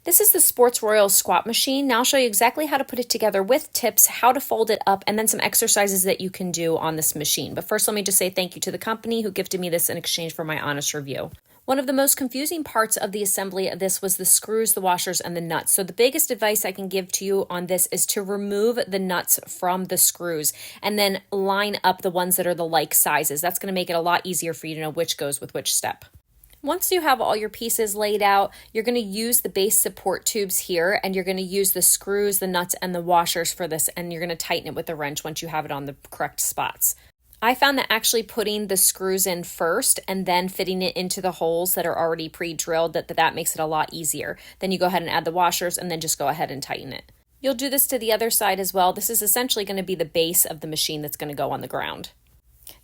This is the Sportsroyals Squat Machine. Now I'll show you exactly how to put it together with tips, how to fold it up, and then some exercises that you can do on this machine. But first, let me just say thank you to the company who gifted me this in exchange for my honest review. One of the most confusing parts of the assembly of this was the screws, the washers, and the nuts. So the biggest advice I can give to you on this is to remove the nuts from the screws and then line up the ones that are the like sizes. That's going to make it a lot easier for you to know which goes with which step. Once you have all your pieces laid out, you're going to use the base support tubes here, and you're going to use the screws, the nuts, and the washers for this, and you're going to tighten it with the wrench once you have it on the correct spots. I found that actually putting the screws in first and then fitting it into the holes that are already pre-drilled, that makes it a lot easier. Then you go ahead and add the washers and then just go ahead and tighten it. You'll do this to the other side as well. This is essentially going to be the base of the machine that's going to go on the ground.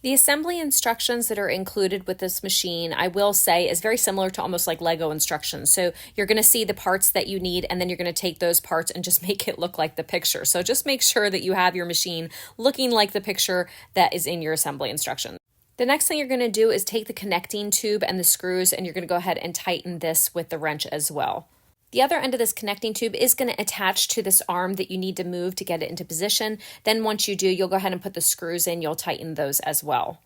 The assembly instructions that are included with this machine, I will say, is very similar to almost like Lego instructions. So you're going to see the parts that you need, and then you're going to take those parts and just make it look like the picture. So just make sure that you have your machine looking like the picture that is in your assembly instructions. The next thing you're going to do is take the connecting tube and the screws, and you're going to go ahead and tighten this with the wrench as well. The other end of this connecting tube is going to attach to this arm that you need to move to get it into position. Then once you do, you'll go ahead and put the screws in. You'll tighten those as well.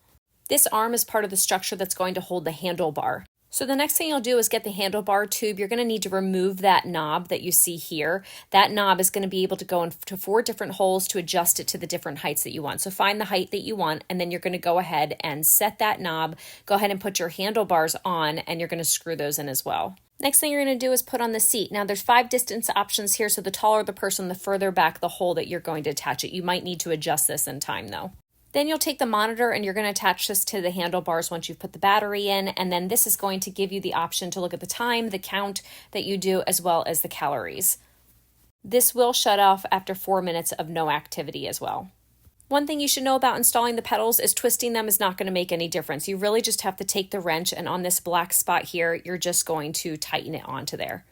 This arm is part of the structure that's going to hold the handlebar. So the next thing you'll do is get the handlebar tube. You're going to need to remove that knob that you see here. That knob is going to be able to go into 4 different holes to adjust it to the different heights that you want. So find the height that you want, and then you're going to go ahead and set that knob. Go ahead and put your handlebars on, and you're going to screw those in as well. Next thing you're going to do is put on the seat. Now there's 5 distance options here, so the taller the person, the further back the hole that you're going to attach it. You might need to adjust this in time though. Then you'll take the monitor and you're going to attach this to the handlebars once you've put the battery in, and then this is going to give you the option to look at the time, the count that you do, as well as the calories. This will shut off after 4 minutes of no activity as well. One thing you should know about installing the pedals is twisting them is not going to make any difference. You really just have to take the wrench, and on this black spot here, you're just going to tighten it onto there.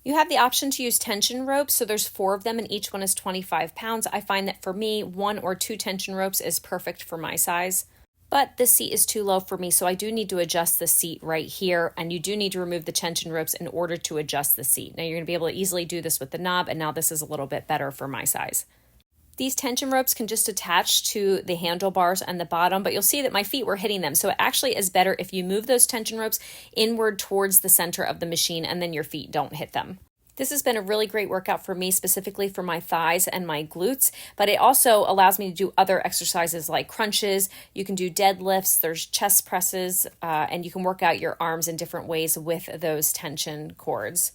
You have the option to use tension ropes, so there's 4 of them and each one is 25 pounds. I find that for me, 1 or 2 tension ropes is perfect for my size. But this seat is too low for me, so I do need to adjust the seat right here, and you do need to remove the tension ropes in order to adjust the seat. Now you're going to be able to easily do this with the knob, and now this is a little bit better for my size. These tension ropes can just attach to the handlebars and the bottom, but you'll see that my feet were hitting them. So it actually is better if you move those tension ropes inward towards the center of the machine and then your feet don't hit them. This has been a really great workout for me, specifically for my thighs and my glutes, but it also allows me to do other exercises like crunches. You can do deadlifts, there's chest presses, and you can work out your arms in different ways with those tension cords.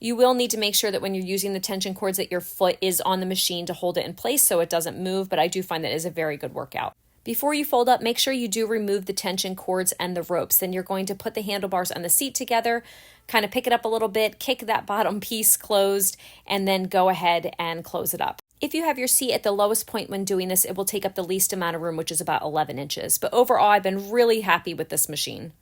You will need to make sure that when you're using the tension cords that your foot is on the machine to hold it in place so it doesn't move, but I do find that it is a very good workout. Before you fold up, make sure you do remove the tension cords and the ropes. Then you're going to put the handlebars and the seat together, kind of pick it up a little bit, kick that bottom piece closed, and then go ahead and close it up. If you have your seat at the lowest point when doing this, it will take up the least amount of room, which is about 11 inches. But overall, I've been really happy with this machine.